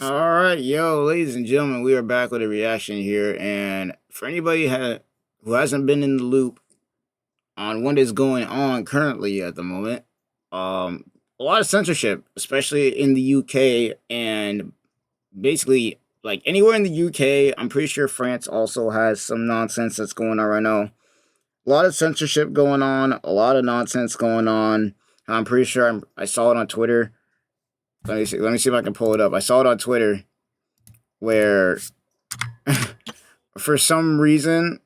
All right, yo, ladies and gentlemen, we are back with a reaction here, and for anybody who hasn't been in the loop on what is going on currently at the moment, a lot of censorship, especially in the UK, and basically like anywhere in the UK. I'm pretty sure France also has some nonsense that's going on right now. A lot of censorship going on, a lot of nonsense going on. I'm pretty sure I saw it on Twitter. Let me see. Let me see if I can pull it up. I saw it on Twitter where for some reason,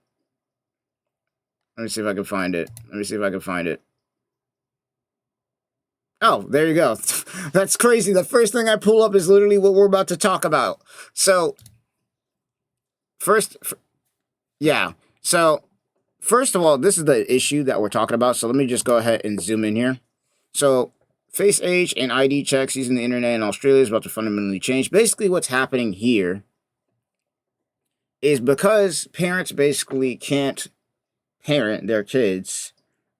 let me see if I can find it. Let me see if I can find it. Oh, there you go. That's crazy. The first thing I pull up is literally what we're about to talk about. So, first, yeah. So, first of all, this is the issue that we're talking about. So, let me just go ahead and zoom in here. So, face age and ID checks using the internet in Australia is about to fundamentally change. Basically, what's happening here is because parents basically can't parent their kids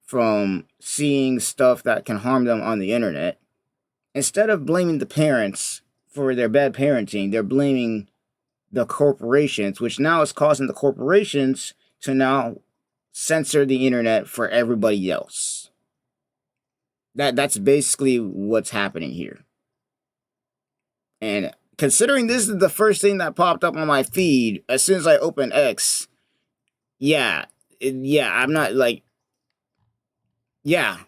from seeing stuff that can harm them on the internet, instead of blaming the parents for their bad parenting, they're blaming the corporations, which now is causing the corporations to now censor the internet for everybody else. That's basically what's happening here. And considering this is the first thing that popped up on my feed as soon as I opened X, yeah, I'm not like, yeah,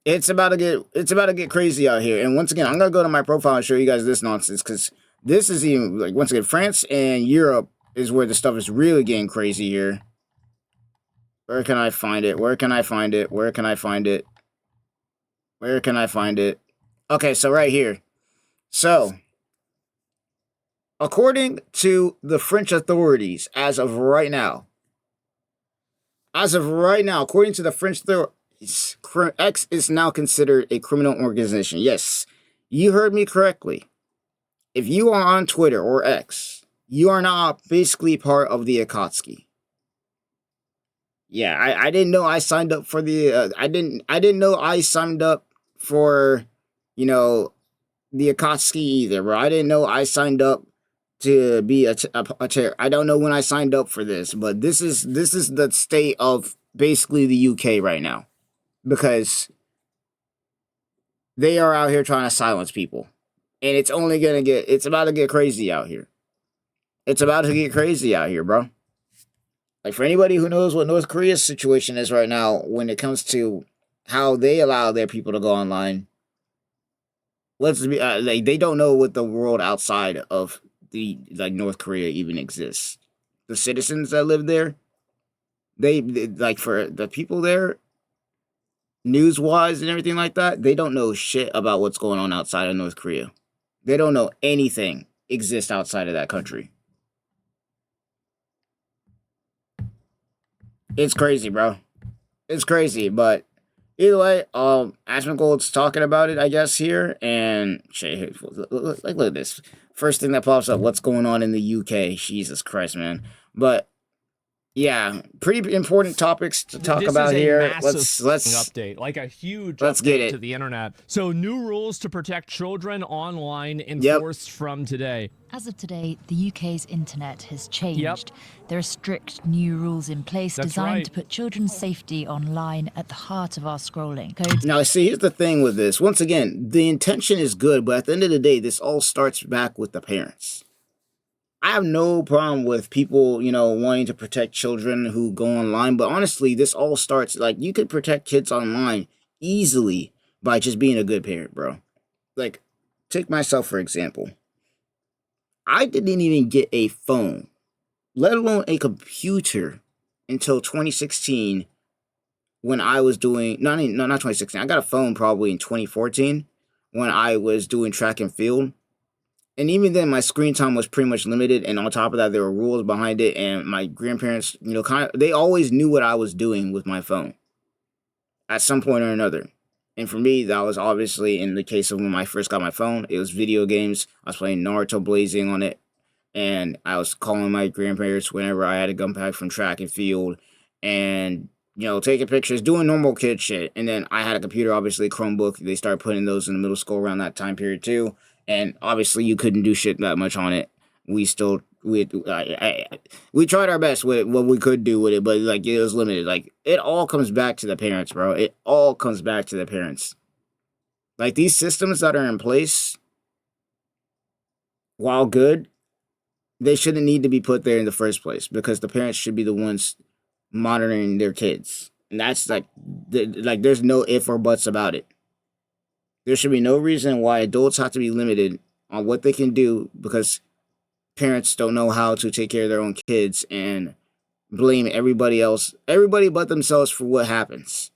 it's about to get crazy out here. And once again, I'm gonna go to my profile and show you guys this nonsense, because this is even like, once again, France and Europe is where the stuff is really getting crazy here. Where can I find it? Where can I find it? Where can I find it? Where can I find it? Okay, so right here. So, according to the French authorities, as of right now, according to the French authorities, X is now considered a criminal organization. Yes, you heard me correctly. If you are on Twitter or X, you are now basically part of the Akatsuki. Yeah, I didn't know I signed up for the. I didn't know I signed up for, you know, the Akatsuki either, bro. I didn't know I signed up to be a chair. I don't know when I signed up for this, but this is the state of basically the UK right now, because they are out here trying to silence people, and it's about to get crazy out here. It's about to get crazy out here, bro. Like, for anybody who knows what North Korea's situation is right now when it comes to how they allow their people to go online, let's be like, they don't know what the world outside of the like North Korea even exists. The citizens that live there, they like, for the people there, news wise and everything like that, they don't know shit about what's going on outside of North Korea. They don't know anything exists outside of that country. It's crazy, bro. It's crazy, but either way, Ashman Gold's talking about it, I guess, here, and shit, look at this. First thing that pops up, what's going on in the UK? Jesus Christ, man. But yeah, pretty important topics to talk about here. Let's update, like a huge let's get update it to the internet. So new rules to protect children online enforced from today. As of today, the UK's internet has changed. There are strict new rules in place designed to put children's safety online at the heart of our scrolling. Now, see, here's the thing with this. Once again, the intention is good, but at the end of the day, this all starts back with the parents. I have no problem with people, wanting to protect children who go online, but honestly, this all starts, like, you could protect kids online easily by just being a good parent, bro. Like, take myself for example. I didn't even get a phone, let alone a computer, until 2016, when I was doing, not 2016, I got a phone probably in 2014, when I was doing track and field. And even then, my screen time was pretty much limited, and on top of that, there were rules behind it, and my grandparents, they always knew what I was doing with my phone at some point or another. And for me, that was obviously, in the case of when I first got my phone, it was video games. I was playing Naruto Blazing on it, and I was calling my grandparents whenever I had to come back from track and field, and you know, taking pictures, doing normal kid shit. And then I had a computer, obviously, Chromebook. They started putting those in the middle school around that time period too. And obviously, you couldn't do shit that much on it. We still we tried our best with what we could do with it, but like it was limited. Like it all comes back to the parents, bro. It all comes back to the parents. Like these systems that are in place, while good, they shouldn't need to be put there in the first place because the parents should be the ones monitoring their kids. And that's like there's no if or buts about it. There should be no reason why adults have to be limited on what they can do because parents don't know how to take care of their own kids and blame everybody else, everybody but themselves for what happens.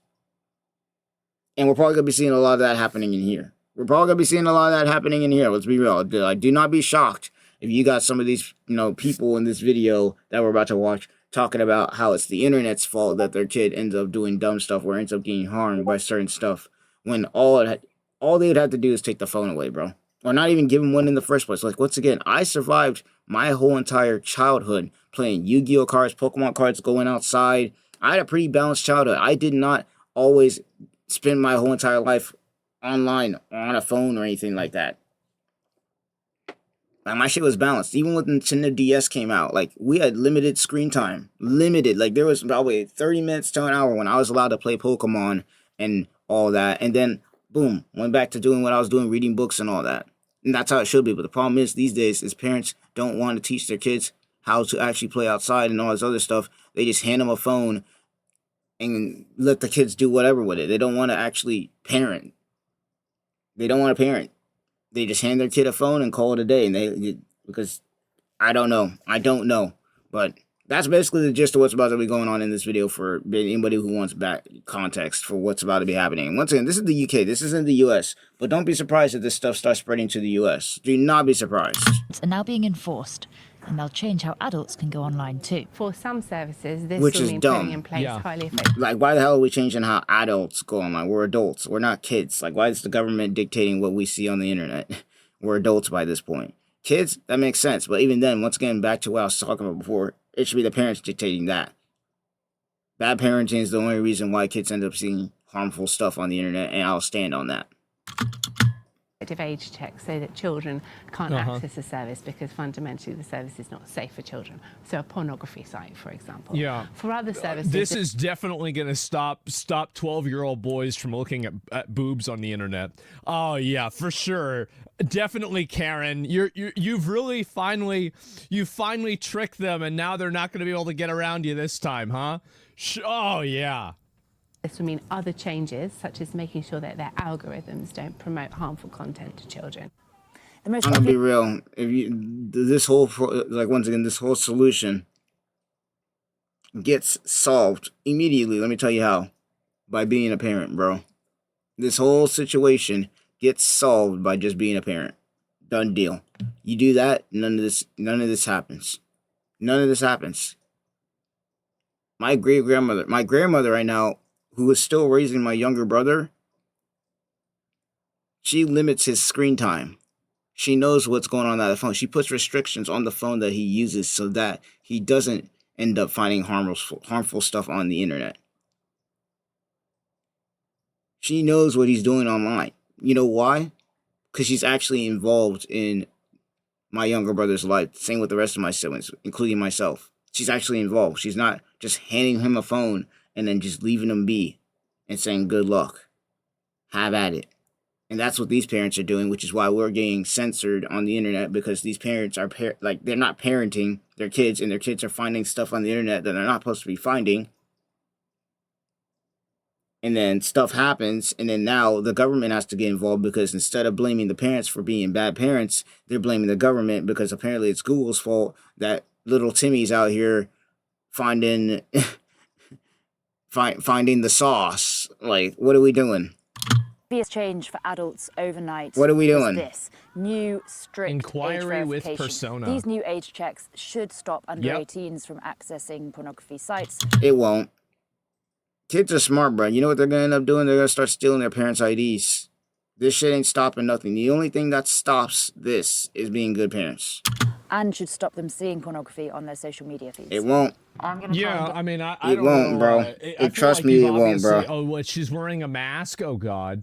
And we're probably going to be seeing a lot of that happening in here. Let's be real. Like, do not be shocked if you got some of these, you know, people in this video that we're about to watch talking about how it's the internet's fault that their kid ends up doing dumb stuff or ends up getting harmed by certain stuff when all they would have to do is take the phone away, bro. Or not even give them one in the first place. Like, once again, I survived my whole entire childhood playing Yu-Gi-Oh cards, Pokemon cards, going outside. I had a pretty balanced childhood. I did not always spend my whole entire life online or on a phone or anything like that. Like, my shit was balanced. Even when Nintendo DS came out, like, we had limited screen time. Limited. Like, there was probably 30 minutes to an hour when I was allowed to play Pokemon and all that. And then, boom, went back to doing what I was doing, reading books and all that. And that's how it should be. But the problem is, these days, is parents don't want to teach their kids how to actually play outside and all this other stuff. They just hand them a phone and let the kids do whatever with it. They don't want to actually parent. They don't want to parent. They just hand their kid a phone and call it a day. And because I don't know. But that's basically the gist of what's about to be going on in this video for anybody who wants back context for what's about to be happening. And once again, this is the UK. This isn't the US. But don't be surprised if this stuff starts spreading to the US. Do not be surprised. Are now being enforced, and they'll change how adults can go online too. For some services, this Which will is mean dumb. putting in place highly effective. Like, why the hell are we changing how adults go online? We're adults. We're not kids. Like, why is the government dictating what we see on the internet? We're adults by this point. Kids, that makes sense. But even then, once again, back to what I was talking about before, it should be the parents dictating that. Bad parenting is the only reason why kids end up seeing harmful stuff on the internet, and I'll stand on that. Age checks so that children can't access the service because fundamentally the service is not safe for children. So a pornography site, for example. Yeah. For other services, this is definitely going to stop 12-year-old boys from looking at boobs on the internet. Oh yeah, for sure. Definitely, Karen. You've really finally tricked them, and now they're not going to be able to get around you this time, huh? Oh yeah. This will mean other changes, such as making sure that their algorithms don't promote harmful content to children. I'm gonna be real. This whole solution gets solved immediately. Let me tell you how. By being a parent, bro. This whole situation gets solved by just being a parent. Done deal. You do that, none of this happens. None of this happens. My grandmother right now, who is still raising my younger brother, she limits his screen time. She knows what's going on the phone. She puts restrictions on the phone that he uses so that he doesn't end up finding harmful stuff on the internet. She knows what he's doing online. You know why? Because she's actually involved in my younger brother's life. Same with the rest of my siblings, including myself. She's actually involved. She's not just handing him a phone and then just leaving him be and saying, good luck. Have at it. And that's what these parents are doing, which is why we're getting censored on the internet, because these parents are, they're not parenting their kids, and their kids are finding stuff on the internet that they're not supposed to be finding. And then stuff happens, and then now the government has to get involved, because instead of blaming the parents for being bad parents, they're blaming the government because apparently it's Google's fault that little Timmy's out here finding finding the sauce. Like, what are we doing? Biggest change for adults overnight. What are we doing? This new strict inquiry age with verification. persona. These new age checks should stop under 18s from accessing pornography sites. It won't. Kids are smart, bro. You know what they're gonna end up doing? They're gonna start stealing their parents' IDs. This shit ain't stopping nothing. The only thing that stops this is being good parents. and should stop them seeing pornography on their social media feeds. It won't. Yeah, I mean, I It don't won't, know, bro. Trust me, it won't, bro. Oh, what? She's wearing a mask. Oh God.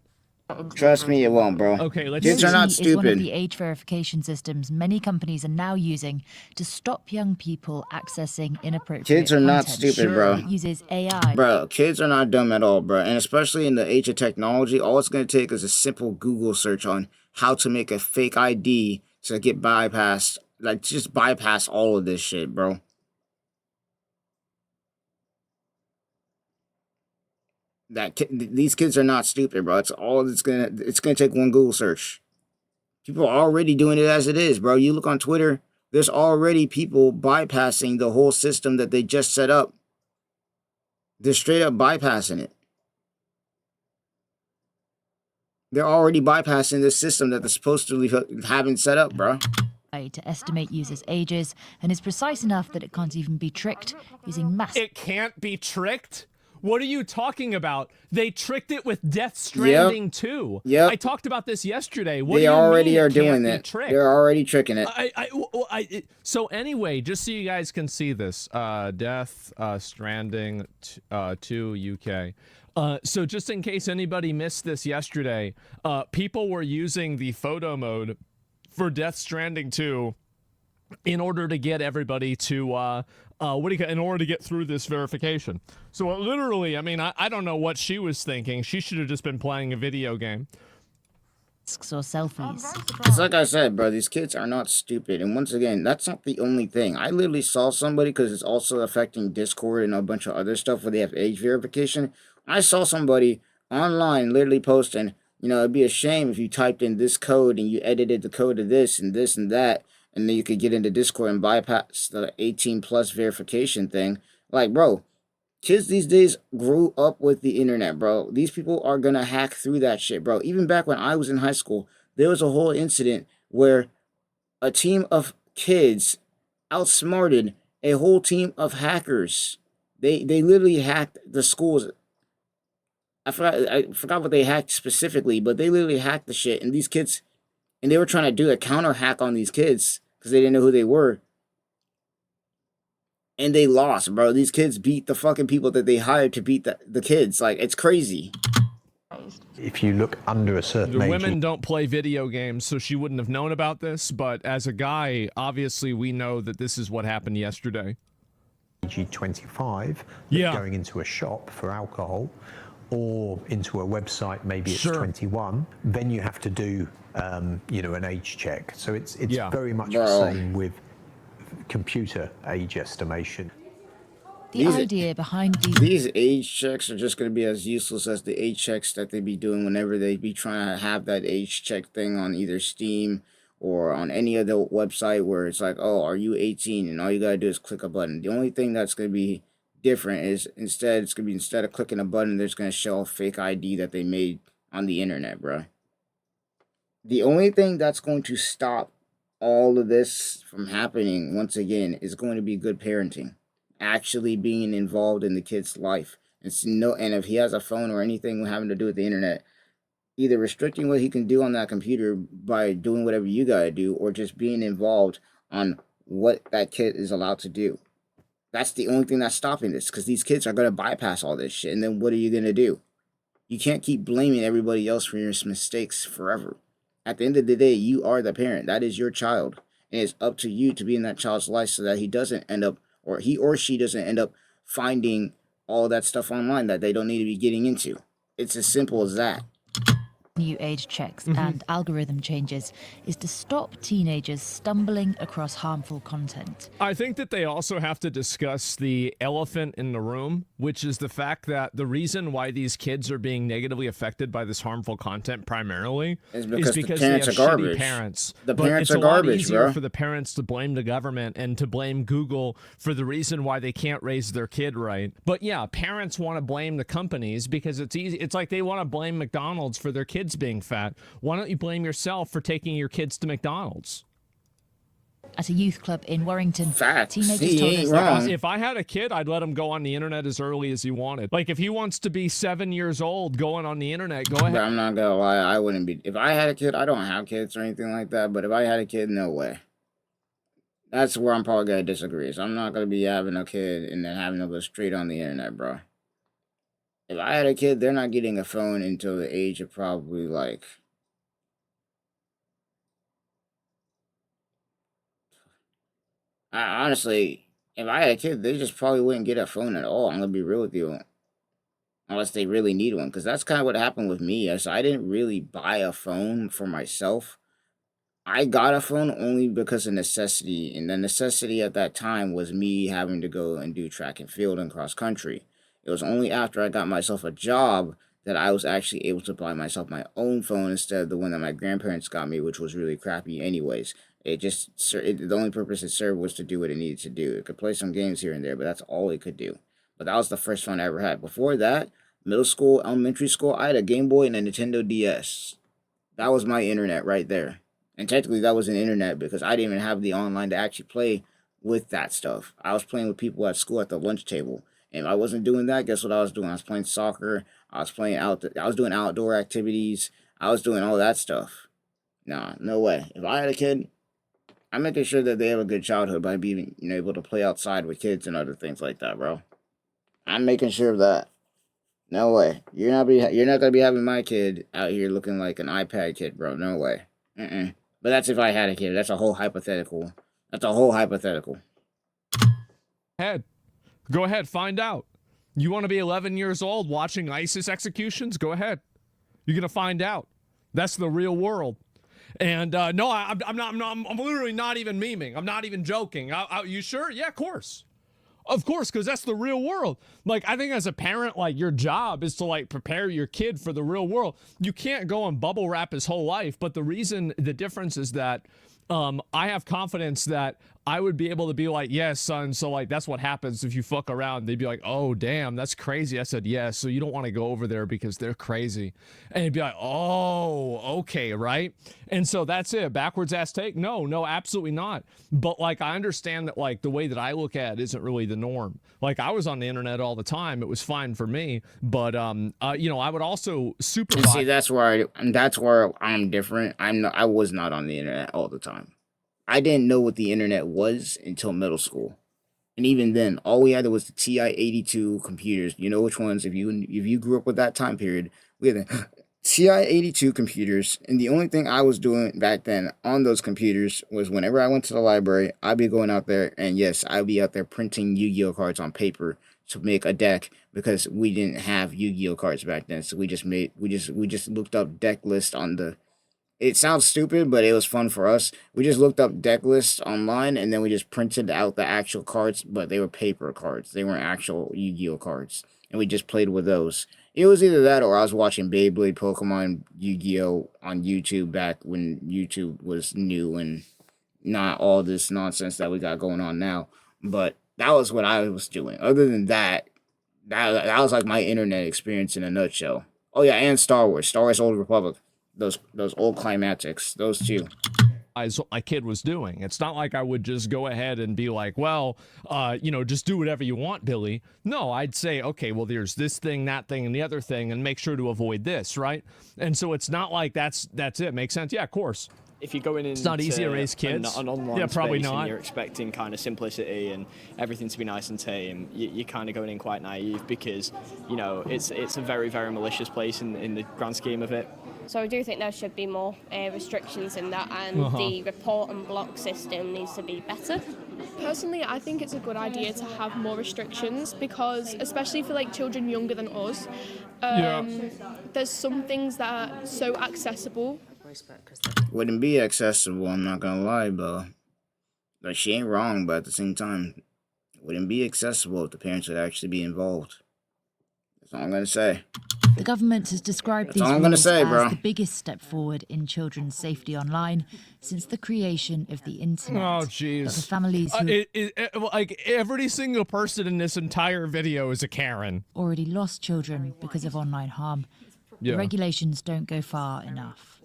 Trust me, it won't, bro. Okay, let's Kids see. are not is one of stupid. the age verification systems many companies are now using to stop young people accessing inappropriate Kids are not content. stupid, bro. It uses AI. Bro, kids are not dumb at all, bro. And especially in the age of technology, all it's going to take is a simple Google search on how to make a fake ID to get bypassed. Like, just bypass all of this shit, bro. These kids are not stupid, bro. It's gonna take one Google search. People are already doing it as it is, bro. You look on Twitter, there's already people bypassing the whole system that they just set up. They're straight up bypassing it. They're already bypassing the system that they're supposed to be having set up, bro. To estimate users' ages and is precise enough that it can't even be tricked using massive. It can't be tricked? What are you talking about? They tricked it with Death Stranding 2. Yep. I talked about this yesterday. What They do you already mean are it can't doing be it. tricked? They're already tricking it. So anyway, just so you guys can see this, Death Stranding 2 UK. So just in case anybody missed this yesterday, people were using the photo mode for Death Stranding 2 in order to get everybody to in order to get through this verification. So literally, I mean, I don't know what she was thinking. She should have just been playing a video game. Or selfies. It's like I said, bro, these kids are not stupid. And once again, that's not the only thing. I literally saw somebody, because it's also affecting Discord and a bunch of other stuff where they have age verification. I saw somebody online literally posting, you know, it'd be a shame if you typed in this code and you edited the code of this and that, and then you could get into Discord and bypass the 18 plus verification thing. Like, bro, kids these days grew up with the internet, bro. These people are gonna hack through that shit, bro. Even back when I was in high school, there was a whole incident where a team of kids outsmarted a whole team of hackers. They literally hacked the schools. I forgot what they hacked specifically, but they literally hacked the shit, and these kids, and they were trying to do a counter hack on these kids because they didn't know who they were. And they lost, bro. These kids beat the fucking people that they hired to beat the kids. Like, it's crazy. If you look under a certain The age, women don't play video games, so she wouldn't have known about this. But as a guy, obviously, we know that this is what happened yesterday. 25, Yeah. going into a shop for alcohol, or into a website, maybe it's 21, then you have to do, you know, an age check. So it's very much the same with computer age estimation. The idea behind these age checks are just going to be as useless as the age checks that they be doing whenever they be trying to have that age check thing on either Steam or on any other website where it's like, oh, are you 18? And all you got to do is click a button. The only thing that's going to be different is instead of clicking a button, they're just going to show a fake ID that they made on the internet, bro. The only thing that's going to stop all of this from happening, once again, is going to be good parenting. Actually being involved in the kid's life. And if he has a phone or anything having to do with the internet, either restricting what he can do on that computer by doing whatever you gotta do, or just being involved on what that kid is allowed to do. That's the only thing that's stopping this, because these kids are going to bypass all this shit, and then what are you going to do? You can't keep blaming everybody else for your mistakes forever. At the end of the day, you are the parent. That is your child, and it's up to you to be in that child's life so that he doesn't end up, or he or she doesn't end up finding all that stuff online that they don't need to be getting into. It's as simple as that. New age checks and algorithm changes is to stop teenagers stumbling across harmful content. I think that they also have to discuss the elephant in the room, which is the fact that the reason why these kids are being negatively affected by this harmful content primarily is because the they parents have are garbage. shitty parents. The But parents it's are a lot garbage, easier bro. for the parents to blame the government and to blame Google for the reason why they can't raise their kid right. But yeah, parents want to blame the companies because it's easy. It's like they want to blame McDonald's for their kids being fat. Why don't you blame yourself for taking your kids to McDonald's? At a youth club in Warrington, Facts. teenagers He told ain't us wrong. that If I had a kid, I'd let him go on the internet as early as he wanted. Like, if he wants to be 7 years old going on the internet, go ahead. But I'm not gonna lie, I wouldn't be. If I had a kid, I don't have kids or anything like that, but if I had a kid, no way. That's where I'm probably gonna disagree. So I'm not gonna be having a kid and then having to go straight on the internet, bro. If I had a kid, they're not getting a phone until the age of probably like honestly, if I had a kid, they just probably wouldn't get a phone at all. I'm gonna be real with you, unless they really need one, because that's kind of what happened with me. So I didn't really buy a phone for myself. I got a phone only because of necessity, and the necessity at that time was me having to go and do track and field and cross country. It was only after I got myself a job that I was actually able to buy myself my own phone instead of the one that my grandparents got me, which was really crappy anyways. The only purpose it served was to do what it needed to do. It could play some games here and there, but that's all it could do. But that was the first phone I ever had. Before that, middle school, elementary school, I had a Game Boy and a Nintendo DS. That was my internet right there. And technically, that was an internet because I didn't even have the online to actually play with that stuff. I was playing with people at school at the lunch table. And if I wasn't doing that, guess what I was doing? I was playing soccer. I was doing outdoor activities. I was doing all that stuff. Nah, no way. If I had a kid, I'm making sure that they have a good childhood by being able to play outside with kids and other things like that, bro. I'm making sure of that. No way. You're not gonna be having my kid out here looking like an iPad kid, bro. No way. But that's if I had a kid. That's a whole hypothetical. That's a whole hypothetical. Go ahead, find out. You want to be 11 years old watching ISIS executions? Go ahead. You're gonna find out. That's the real world. And no, I'm literally not even memeing. I'm not even joking. You sure? Yeah, of course. Of course, because that's the real world. Like, I think as a parent, like, your job is to, like, prepare your kid for the real world. You can't go and bubble wrap his whole life, but the difference is that I have confidence that I would be able to be like, yes, son, so, like, that's what happens if you fuck around. They'd be like, oh, damn, that's crazy. I said, yes, so you don't want to go over there because they're crazy. And he'd be like, oh, okay, right? And so that's it. Backwards ass take? No, absolutely not. But, like, I understand that, like, the way that I look at it isn't really the norm. Like, I was on the internet all the time. It was fine for me. But, you know, I would also supervise. See, that's where I'm different. I was not on the internet all the time. I didn't know what the internet was until middle school. And even then, all we had was the TI-82 computers. You know which ones? If you grew up with that time period, we had the TI-82 computers. And the only thing I was doing back then on those computers was whenever I went to the library, I'd be going out there, and yes, I'd be out there printing Yu-Gi-Oh cards on paper to make a deck because we didn't have Yu-Gi-Oh cards back then. So we just looked up deck list on the. It sounds stupid, but it was fun for us. We just looked up deck lists online, and then we just printed out the actual cards, but they were paper cards. They weren't actual Yu-Gi-Oh cards. And we just played with those. It was either that or I was watching Beyblade, Pokemon, Yu-Gi-Oh on YouTube back when YouTube was new and not all this nonsense that we got going on now. But that was what I was doing. Other than that, that was like my internet experience in a nutshell. Oh yeah, and Star Wars Old Republic. Those old climatics, those two. What my kid was doing. It's not like I would just go ahead and be like, well, you know, just do whatever you want, Billy. No, I'd say, okay, well, there's this thing, that thing, and the other thing, and make sure to avoid this, right? And so it's not like that's it. Makes sense? Yeah, of course. If you're going in, it's not easy to raise kids. An online yeah, probably space not. And you're expecting kind of simplicity and everything to be nice and tame. You're kind of going in quite naive because, you know, it's a very, very malicious place in the grand scheme of it. So I do think there should be more restrictions in that, and the report and block system needs to be better. Personally, I think it's a good idea to have more restrictions because, especially for like children younger than us, there's some things that are so accessible. Wouldn't be accessible, I'm not gonna lie, but she ain't wrong, but at the same time, it wouldn't be accessible if the parents would actually be involved. That's all I'm gonna say. The government has described these rules as the biggest step forward in children's safety online since the creation of the internet. Oh, jeez. The families who like every single person in this entire video is a Karen. Already lost children because of online harm. The regulations don't go far enough.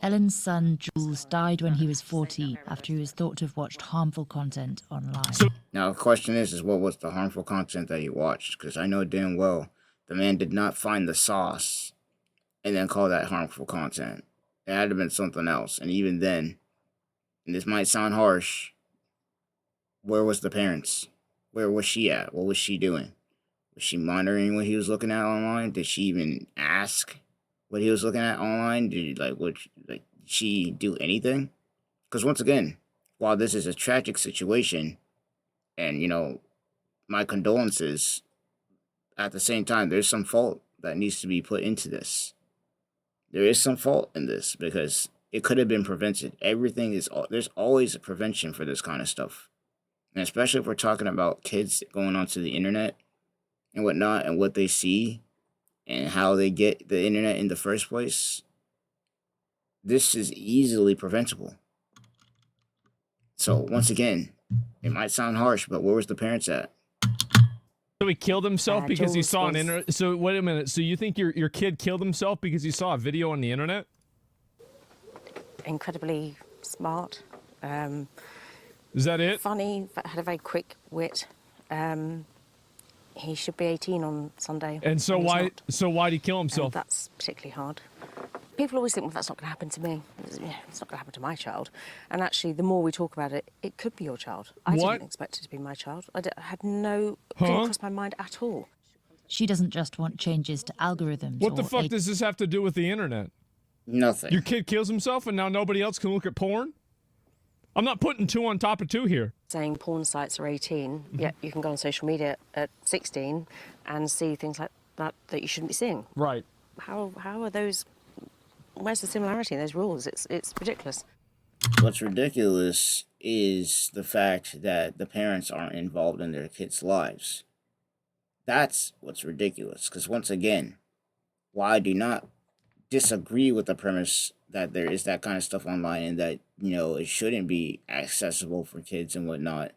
Ellen's son, Jules, died when he was 14 after he was thought to have watched harmful content online. Now, the question is what was the harmful content that he watched? Because I know damn well the man did not find the sauce and then call that harmful content. It had to have been something else. And even then, and this might sound harsh, where was the parents? Where was she at? What was she doing? Was she monitoring what he was looking at online? Did she even ask what he was looking at online? Did she do anything? Because once again, while this is a tragic situation, and my condolences, at the same time, there's some fault that needs to be put into this. There is some fault in this because it could have been prevented. There's always a prevention for this kind of stuff. And especially if we're talking about kids going onto the internet and whatnot and what they see and how they get the internet in the first place, this is easily preventable. So once again, it might sound harsh, but where was the parents at? So he killed himself because he saw an internet. So wait a minute. So you think your kid killed himself because he saw a video on the internet? Incredibly smart. Is that it? Funny, but had a very quick wit. He should be 18 on Sunday. And so why? So why'd he kill himself? That's particularly hard. People always think, well, that's not going to happen to me. It's not going to happen to my child. And actually, the more we talk about it, it could be your child. I didn't expect it to be my child. I had no couldn't cross my mind at all. She doesn't just want changes to algorithms. What the fuck does this have to do with the internet? Nothing. Your kid kills himself and now nobody else can look at porn? I'm not putting two on top of two here. Saying porn sites are 18, yet you can go on social media at 16 and see things like that you shouldn't be seeing. Right. How are those? Where's the similarity in those rules? It's ridiculous. What's ridiculous is the fact that the parents aren't involved in their kids' lives. That's what's ridiculous. Because once again, while I do not disagree with the premise that there is that kind of stuff online and that, it shouldn't be accessible for kids and whatnot,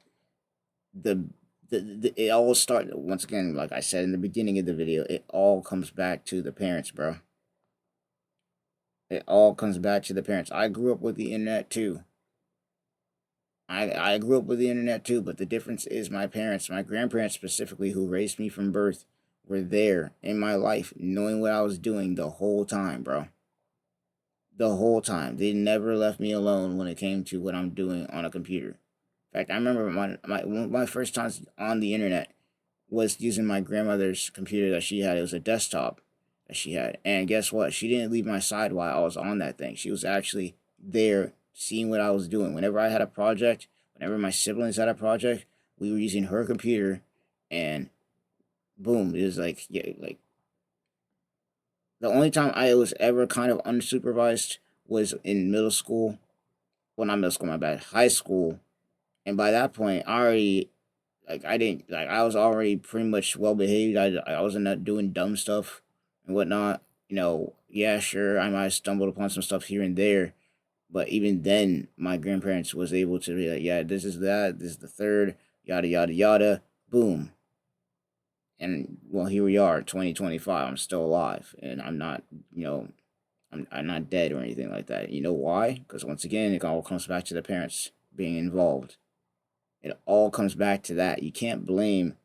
it all starts, once again, like I said in the beginning of the video, it all comes back to the parents, bro. It all comes back to the parents. I grew up with the internet too. I grew up with the internet too, but the difference is my parents, my grandparents specifically, who raised me from birth, were there in my life, knowing what I was doing the whole time, bro. The whole time. They never left me alone when it came to what I'm doing on a computer. In fact, I remember my first times on the internet was using my grandmother's computer that she had. It was a desktop that she had. And guess what? She didn't leave my side while I was on that thing. She was actually there seeing what I was doing. Whenever I had a project, whenever my siblings had a project, we were using her computer, and boom, it was like, yeah, like the only time I was ever kind of unsupervised was in middle school. Well, not middle school, my bad, high school. And by that point, I was already pretty much well behaved. I wasn't not doing dumb stuff and whatnot. Yeah, sure, I might have stumbled upon some stuff here and there, but even then, my grandparents was able to be like, yeah, this is that, this is the third, yada, yada, yada, boom. And, well, here we are, 2025, I'm still alive, and I'm not, I'm not dead or anything like that. You know why? Because once again, it all comes back to the parents being involved. It all comes back to that. You can't blame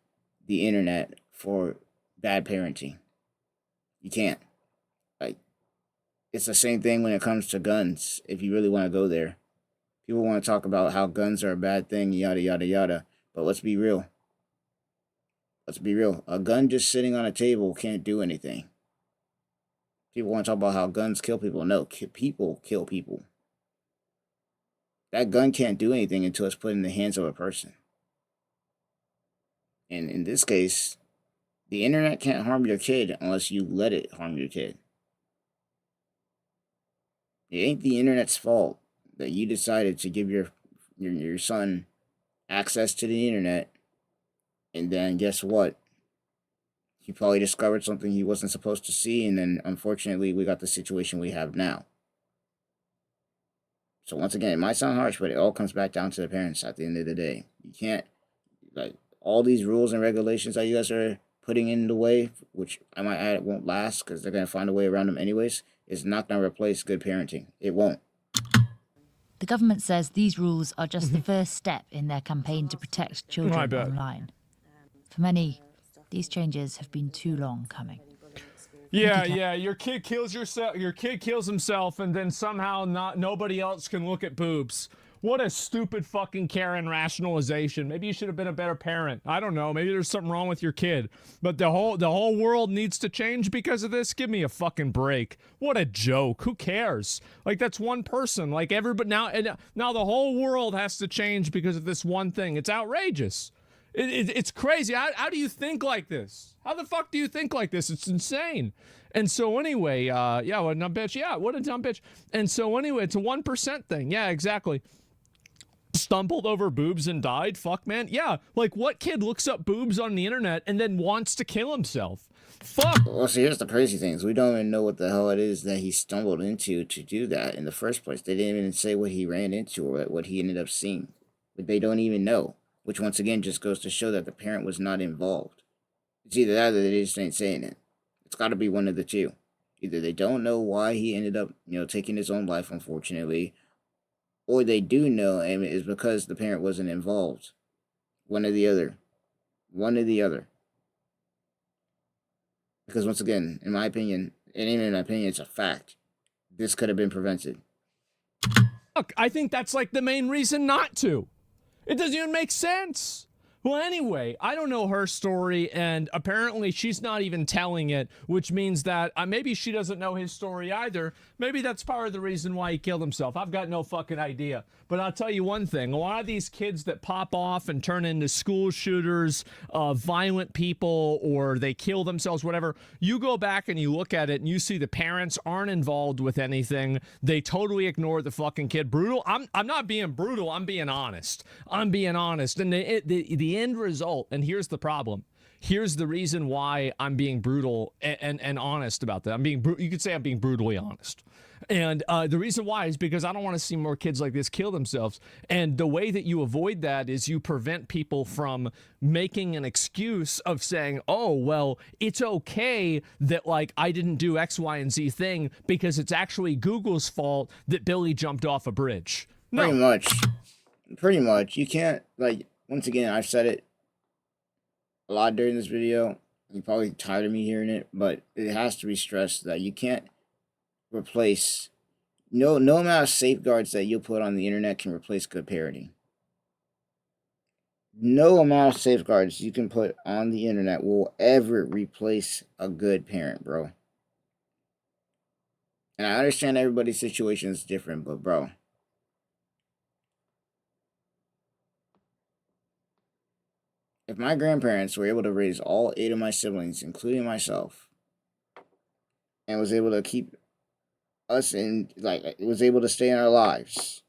the internet for bad parenting. You can't. It's the same thing when it comes to guns, if you really want to go there. People want to talk about how guns are a bad thing, yada, yada, yada. But let's be real. Let's be real. A gun just sitting on a table can't do anything. People want to talk about how guns kill people. No, people kill people. That gun can't do anything until it's put in the hands of a person. And in this case, the internet can't harm your kid unless you let it harm your kid. It ain't the internet's fault that you decided to give your son access to the internet, and then guess what? He probably discovered something he wasn't supposed to see, and then unfortunately we got the situation we have now. So once again, it might sound harsh, but it all comes back down to the parents at the end of the day. You can't, all these rules and regulations that you guys are putting in the way, which I might add won't last because they're going to find a way around them anyways, is not going to replace good parenting. It won't. The government says these rules are just the first step in their campaign to protect children online. For many, these changes have been too long coming. Yeah, your kid kills himself, and then somehow nobody else can look at boobs. What a stupid fucking Karen rationalization. Maybe you should have been a better parent. I don't know. Maybe there's something wrong with your kid. But the whole world needs to change because of this. Give me a fucking break. What a joke. Who cares? Like, that's one person. Like, everybody now the whole world has to change because of this one thing. It's outrageous. It's crazy. How do you think like this? How the fuck do you think like this? It's insane. And so anyway, yeah, what a dumb bitch. Yeah, what a dumb bitch. And so anyway, it's a 1% thing. Yeah, exactly. Stumbled over boobs and died? Fuck, man. Yeah, like, what kid looks up boobs on the internet and then wants to kill himself? Fuck. Well, see, here's the crazy thing is we don't even know what the hell it is that he stumbled into to do that in the first place. They didn't even say what he ran into or what he ended up seeing. But they don't even know, which once again just goes to show that the parent was not involved. It's either that or they just ain't saying it. It's got to be one of the two. Either they don't know why he ended up, taking his own life, unfortunately, or they do know, and it's because the parent wasn't involved. One or the other. One or the other. Because once again, in my opinion, and even in my opinion, it's a fact. This could have been prevented. Look, I think that's like the main reason not to. It doesn't even make sense. Well, anyway, I don't know her story, and apparently she's not even telling it, which means that maybe she doesn't know his story either. Maybe that's part of the reason why he killed himself. I've got no fucking idea. But I'll tell you one thing. A lot of these kids that pop off and turn into school shooters, violent people, or they kill themselves, whatever, you go back and you look at it and you see the parents aren't involved with anything. They totally ignore the fucking kid. Brutal. I'm not being brutal. I'm being honest. I'm being honest. And the end result, and here's the problem. Here's the reason why I'm being brutal and honest about that. You could say I'm being brutally honest. And the reason why is because I don't want to see more kids like this kill themselves. And the way that you avoid that is you prevent people from making an excuse of saying, oh, well, it's okay that, like, I didn't do X, Y, and Z thing because it's actually Google's fault that Billy jumped off a bridge. No. Pretty much. You can't, like, once again, I've said it a lot during this video. You're probably tired of me hearing it, but it has to be stressed that you can't replace no amount of safeguards that you'll put on the internet can replace good parenting. No amount of safeguards you can put on the internet will ever replace a good parent, bro. And I understand everybody's situation is different, but bro, if my grandparents were able to raise all 8 of my siblings, including myself, and was able to keep us in, like, was able to stay in our lives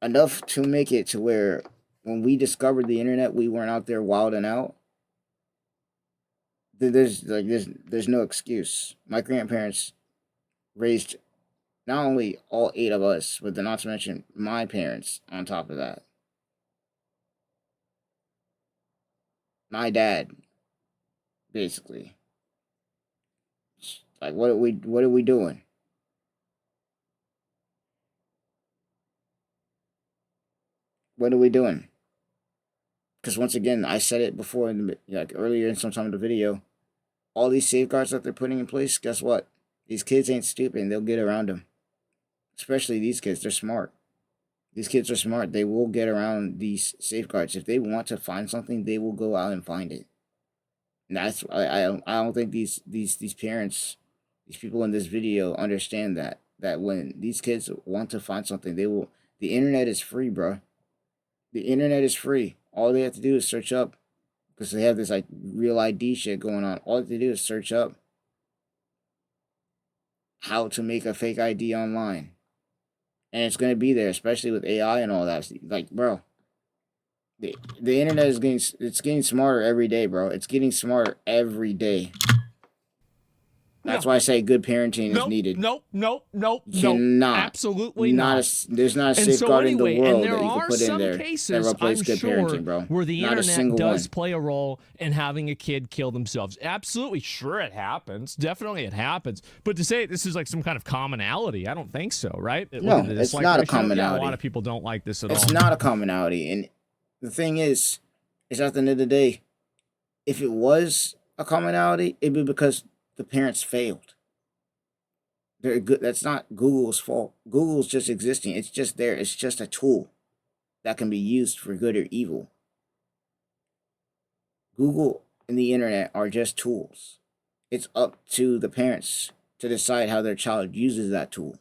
enough to make it to where when we discovered the internet, we weren't out there wilding out, then there's no excuse. My grandparents raised not only all 8 of us, but not to mention my parents on top of that. My dad, basically. Like, what are we doing? What are we doing? Because once again, I said it before, earlier in some time of the video, all these safeguards that they're putting in place, guess what? These kids ain't stupid, and they'll get around them. Especially these kids, they're smart. These kids are smart. They will get around these safeguards. If they want to find something, they will go out and find it. And that's I don't think these parents, these people in this video understand that when these kids want to find something, they will. The internet is free, bro. The internet is free. All they have to do is search up, because they have this like real ID shit going on. All they have to do is search up how to make a fake ID online. And it's going to be there, especially with AI and all that. Like, bro, the internet is getting smarter every day, bro. It's getting smarter every day. That's why I say good parenting is needed. Nope. Absolutely not. There's not a safeguard in the world that you can put in there that replaces good parenting, bro. Where the internet does play a role in having a kid kill themselves. Absolutely, sure it happens. Definitely it happens. But to say this is like some kind of commonality, I don't think so, right? No, it's not a commonality. A lot of people don't like this at all. It's not a commonality. And the thing is at the end of the day, if it was a commonality, it'd be because the parents failed. They're good. That's not Google's fault. Google's just existing. It's just there. It's just a tool that can be used for good or evil. Google and the internet are just tools. It's up to the parents to decide how their child uses that tool.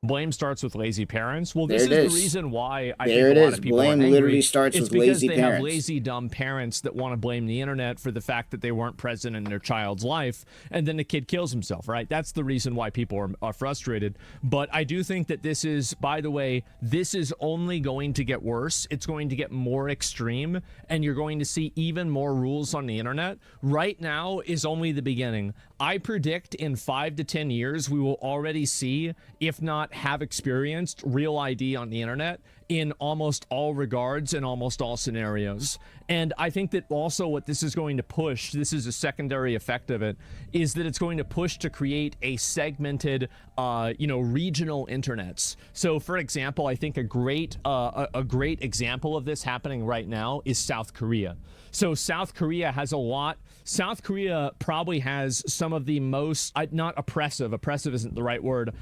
Blame starts with lazy parents. Well, There this it is is. the reason why I There think it a lot is. of people Blame are angry. literally starts It's with because lazy they parents. have lazy, dumb parents that want to blame the internet for the fact that they weren't present in their child's life, and then the kid kills himself, right? That's the reason why people are frustrated. But I do think that this is, by the way, this is only going to get worse. It's going to get more extreme, and you're going to see even more rules on the internet. Right now is only the beginning. I predict in 5 to 10 years, we will already see, if not have experienced, real ID on the internet in almost all regards and almost all scenarios. And I think that also what this is going to push, this is a secondary effect of it, is that it's going to push to create a segmented, regional internets. So for example, I think a great example of this happening right now is South Korea. So South Korea has a lot. South Korea probably has some of the most, not oppressive isn't the right word,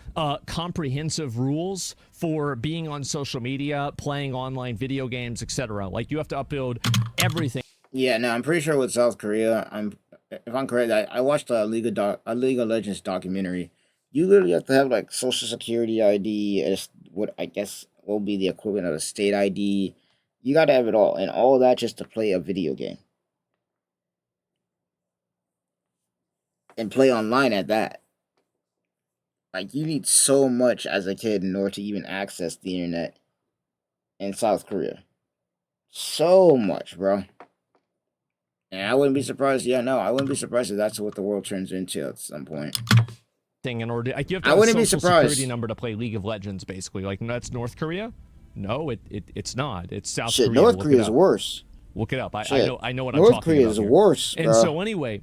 comprehensive rules for being on social media, playing online video games, etc. Like, you have to upload everything. Yeah, no, I'm pretty sure with South Korea, if I'm correct, I watched a League of Legends documentary. You literally have to have like Social Security ID, as what I guess will be the equivalent of a state ID. You got to have it all, and all that just to play a video game. And play online at that. Like, you need so much as a kid in order to even access the internet in South Korea. So much, bro. And I wouldn't be surprised. Yeah, no, I wouldn't be surprised if that's what the world turns into at some point. In order to, like, you have to I have a wouldn't be social surprised. security number to play League of Legends, basically. Like, that's North Korea? No, it's not. It's South Shit, Korea. North Korea is worse. Look it up. I know what North I'm talking Korea about is here. worse, And bro. so anyway,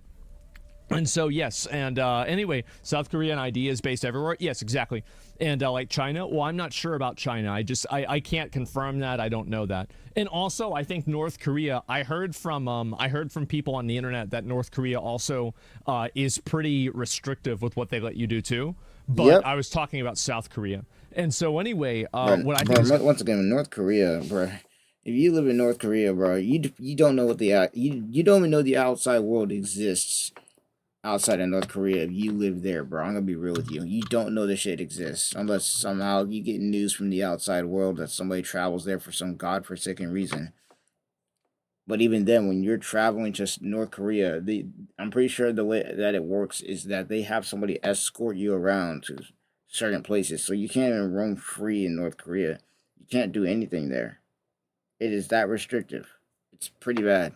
anyway, South Korean ID is based everywhere. Yes, exactly. And like China, well, I'm not sure about China. I can't confirm that. I don't know that. And also, I think North Korea, I heard from people on the internet that North Korea also is pretty restrictive with what they let you do too. But Yep. I was talking about South Korea. And so anyway, Once again, North Korea, bro. If you live in North Korea, bro, you don't know what you don't even know the outside world exists outside of North Korea. If you live there, bro, I'm gonna be real with you. You don't know this shit exists unless somehow you get news from the outside world that somebody travels there for some godforsaken reason. But even then, when you're traveling to North Korea, I'm pretty sure the way that it works is that they have somebody escort you around to certain places, so you can't even roam free in North Korea. You can't do anything there. It is that restrictive. It's pretty bad.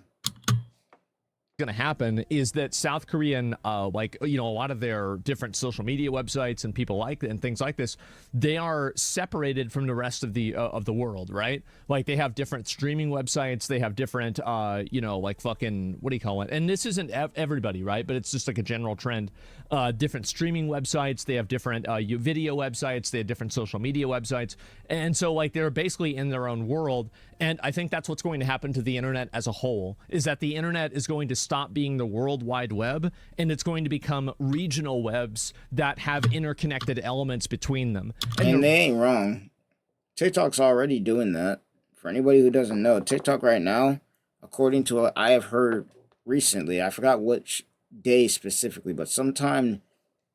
Going to happen is that South Korean, a lot of their different social media websites and people and things like this, they are separated from the rest of the world, right? Like, they have different streaming websites, they have different, fucking, what do you call it? And this isn't everybody, right? But it's just like a general trend. Different streaming websites, they have different video websites, they have different social media websites, and so like they're basically in their own world. And I think that's what's going to happen to the internet as a whole, is that the internet is going to stop being the World Wide Web, and it's going to become regional webs that have interconnected elements between them. And they ain't wrong. TikTok's already doing that. For anybody who doesn't know, TikTok right now, according to what I have heard recently, I forgot which day specifically, but sometime,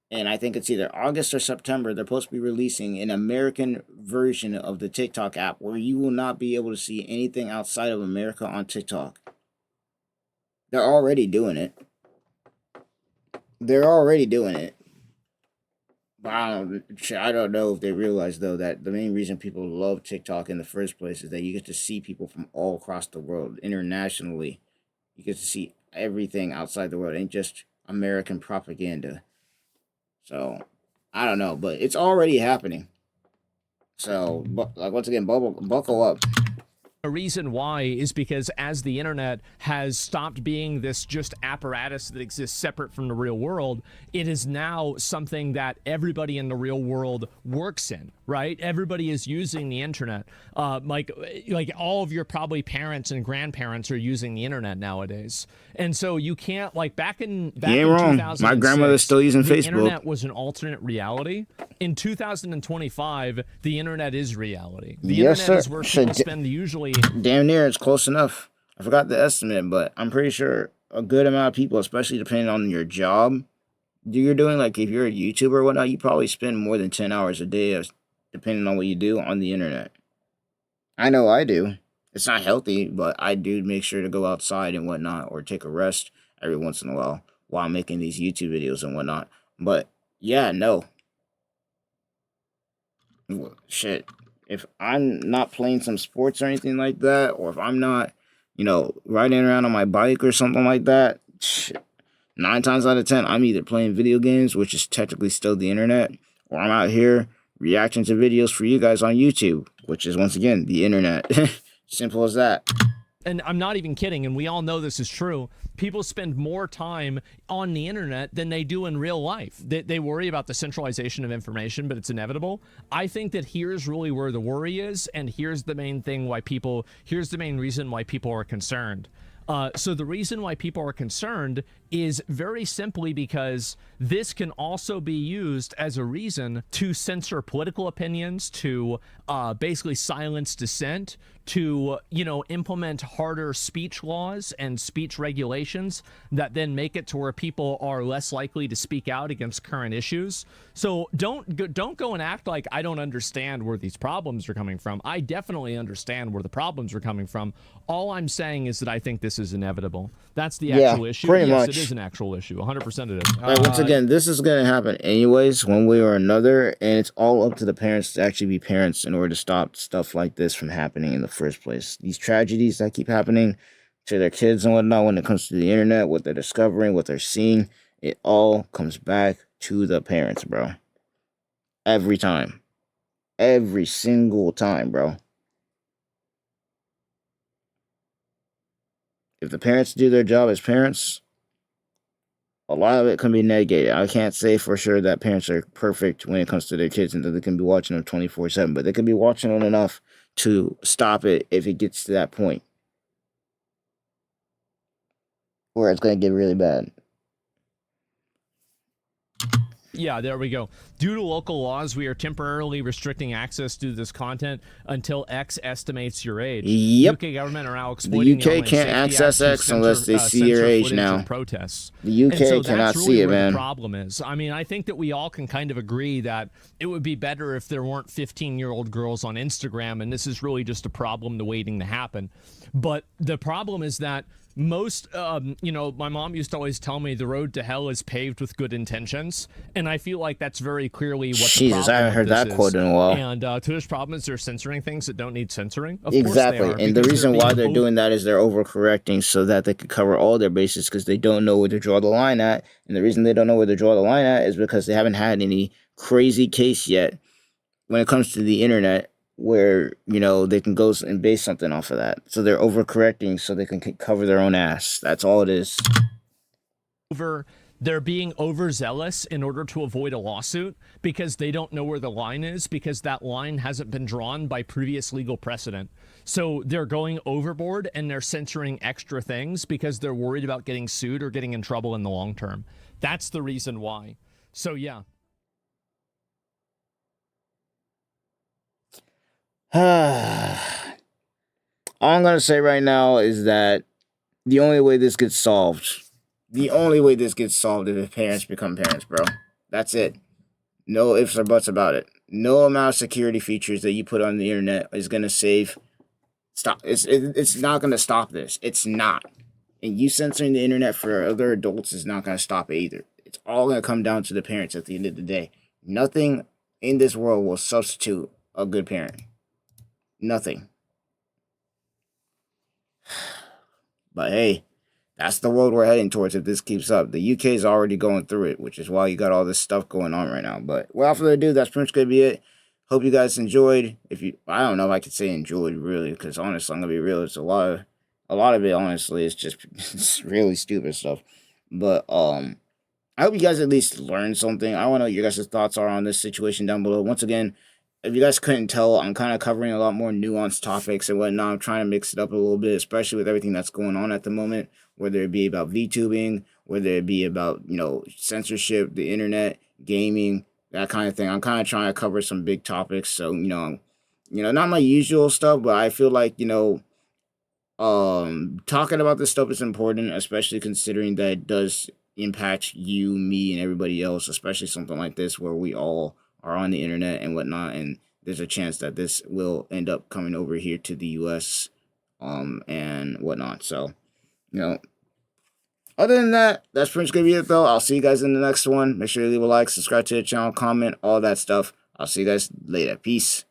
and I think it's either August or September, they're supposed to be releasing an American version of the TikTok app where you will not be able to see anything outside of America on TikTok. They're already doing it. But I don't know if they realize, though, that the main reason people love TikTok in the first place is that you get to see people from all across the world, internationally. You get to see everything outside the world. It ain't just American propaganda. So, I don't know, but it's already happening. So, like, once again, buckle up. The reason why is because as the internet has stopped being this just apparatus that exists separate from the real world, it is now something that everybody in the real world works in, right? Everybody is using the internet. Like all of your probably parents and grandparents are using the internet nowadays. And so you can't, like back in you ain't wrong. 2006, my grandmother's still using the Facebook. internet was an alternate reality. In 2025, the internet is reality. The Yes, internet sir. is where people spend usually... Damn near, it's close enough. I forgot the estimate, but I'm pretty sure a good amount of people, especially depending on your job you're doing, like if you're a YouTuber or whatnot, you probably spend more than 10 hours a day, depending on what you do, on the internet. I know I do. It's not healthy, but I do make sure to go outside and whatnot, or take a rest every once in a while I'm making these YouTube videos and whatnot. But yeah, no. Shit. If I'm not playing some sports or anything like that, or if I'm not, riding around on my bike or something like that, shit, 9 times out of 10, I'm either playing video games, which is technically still the internet, or I'm out here reacting to videos for you guys on YouTube, which is, once again, the internet. Simple as that. And I'm not even kidding, and we all know this is true. People spend more time on the internet than they do in real life. They worry about the centralization of information, but it's inevitable. I think that here's really where the worry is, and here's the main reason why people are concerned. So the reason why people are concerned is very simply because this can also be used as a reason to censor political opinions, to basically silence dissent, to, implement harder speech laws and speech regulations that then make it to where people are less likely to speak out against current issues. So don't go and act like I don't understand where these problems are coming from. I definitely understand where the problems are coming from. All I'm saying is that I think this is inevitable. That's the actual issue. Pretty yes, much. It is an actual issue. 100% it is. Once again, this is going to happen anyways, one way or another, and it's all up to the parents to actually be parents in order to stop stuff like this from happening in the first place. These tragedies that keep happening to their kids and whatnot when it comes to the internet, what they're discovering, what they're seeing, it all comes back to the parents, bro. Every time. Every single time, bro. If the parents do their job as parents, a lot of it can be negated. I can't say for sure that parents are perfect when it comes to their kids and that they can be watching them 24/7, but they can be watching them enough to stop it if it gets to that point where it's going to get really bad. Yeah, there we go. Due to local laws, we are temporarily restricting access to this content until X estimates your age. Yep. The UK government are now exploiting the UK can't access X unless they see your age now. Protests. The UK cannot see it, man. The problem is, I mean, I think that we all can kind of agree that it would be better if there weren't 15-year-old girls on Instagram, and this is really just a problem waiting to happen. But the problem is that most, my mom used to always tell me the road to hell is paved with good intentions, and I feel like that's very clearly what the problem I haven't heard that quote in a while. And Twitter's problem is they're censoring things that don't need censoring. Of exactly, course they are, and the reason why they're doing that is they're overcorrecting so that they can cover all their bases because they don't know where to draw the line at, and the reason they don't know where to draw the line at is because they haven't had any crazy case yet when it comes to the internet where, they can go and base something off of that. So they're overcorrecting so they can cover their own ass. That's all it is. They're being overzealous in order to avoid a lawsuit because they don't know where the line is, because that line hasn't been drawn by previous legal precedent. So they're going overboard and they're censoring extra things because they're worried about getting sued or getting in trouble in the long term. That's the reason why. So yeah. All I'm going to say right now is that the only way this gets solved is if parents become parents, bro. That's it. No ifs or buts about it. No amount of security features that you put on the internet is going to stop. It's not going to stop this. It's not. And you censoring the internet for other adults is not going to stop it either. It's all going to come down to the parents at the end of the day. Nothing in this world will substitute a good parent. Nothing. But hey, that's the world we're heading towards if this keeps up. The UK is already going through it, which is why you got all this stuff going on right now. But without further ado, that's pretty much going to be it. Hope you guys enjoyed. I don't know if I could say enjoyed really, because honestly, I'm gonna be real. It's a lot of it. Honestly, it's just it's really stupid stuff. But I hope you guys at least learned something. I want to know what your guys' thoughts are on this situation down below. Once again, if you guys couldn't tell, I'm kind of covering a lot more nuanced topics and whatnot. I'm trying to mix it up a little bit, especially with everything that's going on at the moment, whether it be about VTubing, whether it be about, censorship, the internet, gaming, that kind of thing. I'm kind of trying to cover some big topics. So, not my usual stuff, but I feel like, talking about this stuff is important, especially considering that it does impact you, me, and everybody else, especially something like this where we all are on the internet and whatnot, and there's a chance that this will end up coming over here to the US and whatnot. So, other than that, that's pretty much gonna be it though. I'll see you guys in the next one. Make sure you leave a like, subscribe to the channel, comment, all that stuff. I'll see you guys later. Peace.